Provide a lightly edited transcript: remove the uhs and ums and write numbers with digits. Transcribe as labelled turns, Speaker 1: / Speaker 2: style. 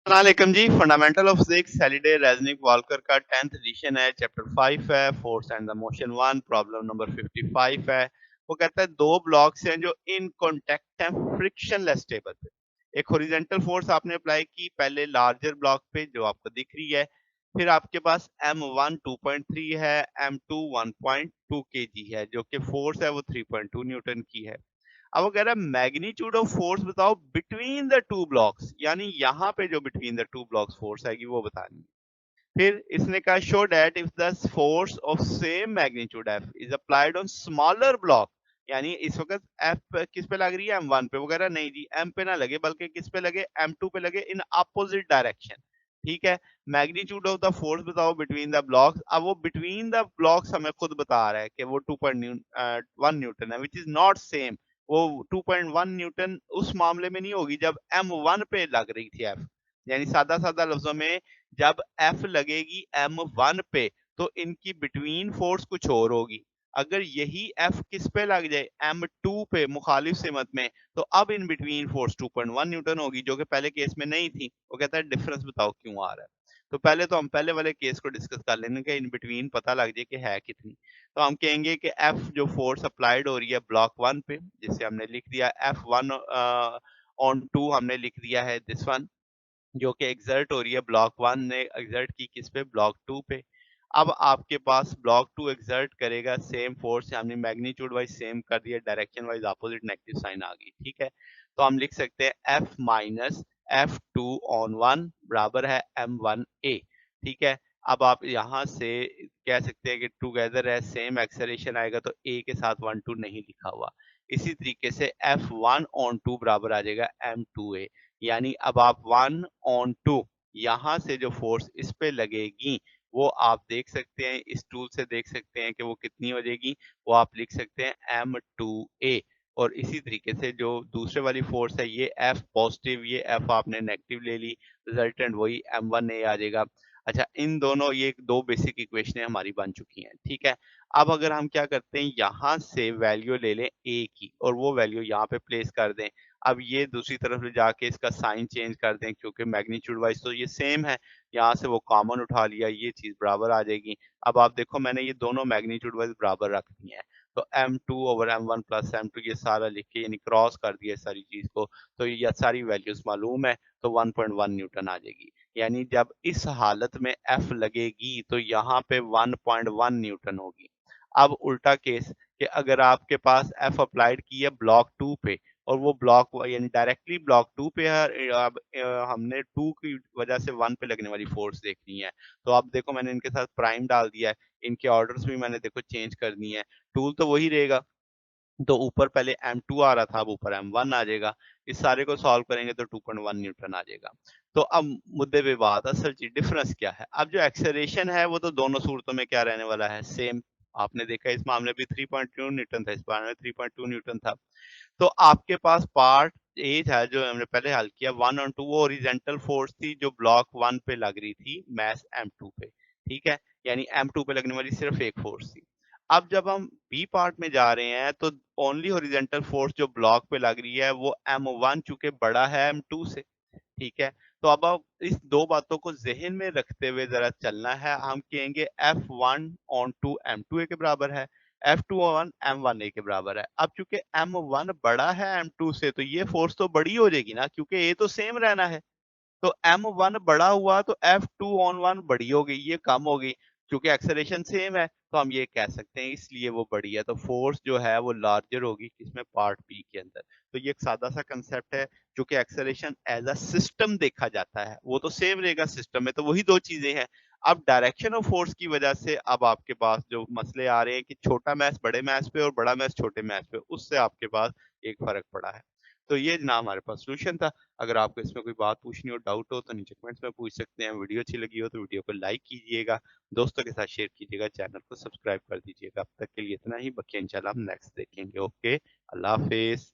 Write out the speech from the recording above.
Speaker 1: अस्सलामुअलैकुम जी। Fundamental of physics Halliday Resnick Walker का 10th एडिशन है। चैप्टर 5 है, force and the motion 1। Problem number 55 है। वो कहता है दो ब्लॉक्स हैं जो इन कांटेक्ट हैं फ्रिक्शनलेस टेबल पे। एक हॉरिजॉन्टल फोर्स आपने अप्लाई की पहले लार्जर ब्लॉक पे जो आपको दिख रही है। फिर आपके पास m1 2.3 है, m2 1.2 kg है, जो कि फोर्स है वो 3.2 न्यूटन की है। अब वो कह रहा है मैग्नीट्यूड ऑफ फोर्स बताओ बिटवीन द टू ब्लॉक्स, यानी यहाँ पे जो between the two blocks force आएगी वो बतानी है। फिर इसने कहा show that if the force of same magnitude F is applied on smaller block, यानी इस वक्त एफ किस पे लग रही है, M1 पे। वो कह रहा है नहीं जी, एम पे ना लगे बल्कि किस पे लगे, M2 पे लगे, इन अपोजिट डायरेक्शन। ठीक है। मैग्नीट्यूड ऑफ द फोर्स बताओ बिटवीन द ब्लॉक्स। अब वो बिटवीन द ब्लॉक्स हमें खुद बता रहा है कि वो 2.1 न्यूटन है, विच इज नॉट सेम। वो 2.1 न्यूटन उस मामले में नहीं होगी जब M1 पे लग रही थी एफ। यानी सादा सादा लफ्जों में, जब एफ लगेगी M1 पे तो इनकी बिटवीन फोर्स कुछ और होगी। अगर यही एफ किस पे लग जाए, M2 पे मुखालिफ सिमत में, तो अब इन बिटवीन फोर्स 2.1 न्यूटन होगी, जो कि पहले केस में नहीं थी। वो कहता है डिफरेंस बताओ क्यों आ रहा है। तो पहले तो हम पहले वाले केस को डिस्कस कर लेंगे कि इन बिटवीन पता लग जाए कि है कितनी। तो हम कहेंगे कि एफ जो फोर्स अप्लाइड हो रही है ब्लॉक 1 पे, जिसे हमने लिख दिया F1 ऑन 2, हमने लिख दिया है दिस वन, जो कि एक्सर्ट हो रही है ब्लॉक 1 ने एक्सर्ट की किस पे, ब्लॉक 2 पे। अब आपके पास ब्लॉक 2 एक्सर्ट करेगा सेम फोर्स, हमने मैग्नीट्यूड वाइज सेम कर दिया, direction wise opposite negative sign आ गई। ठीक है। तो हम लिख सकते हैं F माइनस F2 ऑन 1 बराबर है M1A। ठीक है। अब आप यहाँ से कह सकते हैं कि टुगेदर है, सेम एक्सेलरेशन आएगा तो A के साथ 1 2 नहीं लिखा हुआ। इसी तरीके से F1 ऑन 2 बराबर आ जाएगा M2A। यानी अब आप 1 ऑन 2 यहाँ से जो फोर्स इस पे लगेगी वो आप देख सकते हैं, इस टूल से देख सकते हैं कि वो कितनी हो जाएगी। वो आप लिख सकते हैं M2A। और इसी तरीके से जो दूसरे वाली फोर्स है, ये F पॉजिटिव, ये F आपने नेगेटिव ले ली, रिजल्टेंट वही M1A आ जाएगा। अच्छा, इन दोनों ये दो बेसिक इक्वेशनें हमारी बन चुकी हैं। ठीक है। अब अगर हम क्या करते हैं, यहाँ से वैल्यू ले लें A की और वो वैल्यू यहाँ पे प्लेस कर दें। अब ये दूसरी तरफ ले जाके इसका साइन चेंज कर दें, क्योंकि मैग्नीट्यूड वाइज तो ये सेम है। यहाँ से वो कॉमन उठा लिया, ये चीज बराबर आ जाएगी। अब आप देखो मैंने ये दोनों मैग्नीट्यूड वाइज बराबर रख दी हैं। तो M2 over M1 plus M2 ये सारा लिख के यानी क्रॉस कर दिया सारी चीज को। तो ये सारी वैल्यूज मालूम है, तो 1.1 न्यूटन आ जाएगी। यानी जब इस हालत में F लगेगी तो यहाँ पे 1.1 न्यूटन होगी। अब उल्टा केस, कि अगर आपके पास F अप्लाइड की है ब्लॉक 2 पे और वो ब्लॉक यानी डायरेक्टली ब्लॉक 2 पे है, अब हमने 2 की वजह से 1 पे लगने वाली फोर्स देखनी है। तो अब देखो मैंने इनके साथ प्राइम डाल दिया है, इनके ऑर्डर्स भी मैंने देखो चेंज कर दिए हैं। टूल तो वही रहेगा। तो ऊपर पहले M2 आ रहा था, अब ऊपर M1 आ जाएगा। इस सारे को सॉल्व करेंगे तो 2.1 न्यूटन आ जाएगा। तो अब मुद्दे पे बात, असल चीज डिफरेंस क्या है। अब जो एक्सेलरेशन है वो तो दोनों सूरतों में क्या रहने वाला है, सेम। आपने देखा इस मामले में 3.2 न्यूटन था, इस मामले में 3.2 न्यूटन था। तो आपके पास पार्ट ए था जो हमने पहले हल किया, 1 और 2, वो ओरिजेंटल फोर्स थी जो ब्लॉक 1 पे लग रही थी मैस M2 पे। ठीक है। यानी M2 पे लगने वाली सिर्फ एक फोर्स थी। अब जब हम बी पार्ट में जा रहे हैं तो ओनली ओरिजेंटल फोर्स जो ब्लॉक पे लग रही है वो M1 चूंकि बड़ा है M2 से। ठीक है। तो अब आप इस दो बातों को ज़हन में रखते हुए ज़रा चलना है। हम कहेंगे F1 ऑन 2 M2A के बराबर है, F2 ऑन M1A के बराबर है। अब चूँकि M1 बड़ा है M2 से तो ये फ़ोर्स तो बड़ी हो जाएगी ना, क्योंकि A तो सेम रहना है। तो M1 बड़ा हुआ तो F2 ऑन 1 बड़ी हो गई, ये कम हो गई। क्योंकि एक्सेलरेशन सेम है तो हम ये कह सकते हैं इसलिए वो बड़ी है। तो फोर्स जो है वो लार्जर होगी किसमें, पार्ट बी के अंदर। तो ये एक सादा सा कंसेप्ट है। चूंकि एक्सेलरेशन एज अ सिस्टम देखा जाता है वो तो सेम रहेगा, सिस्टम में तो वही दो चीजें हैं। अब डायरेक्शन ऑफ फोर्स की वजह से अब आपके पास जो मसले आ रहे हैं कि छोटा मैस बड़े मैस पे और बड़ा मैस छोटे मैस पे, उससे आपके पास एक फर्क पड़ा है। तो ये जनाब हमारे पास सोल्यूशन था। अगर आपको इसमें कोई बात पूछनी हो, डाउट हो तो नीचे कमेंट्स में पूछ सकते हैं। वीडियो अच्छी लगी हो तो वीडियो को लाइक कीजिएगा, दोस्तों के साथ शेयर कीजिएगा, चैनल को सब्सक्राइब कर दीजिएगा। अब तक के लिए इतना ही, बाकी इंशाल्लाह हम नेक्स्ट देखेंगे। ओके, अल्लाह हाफिज़।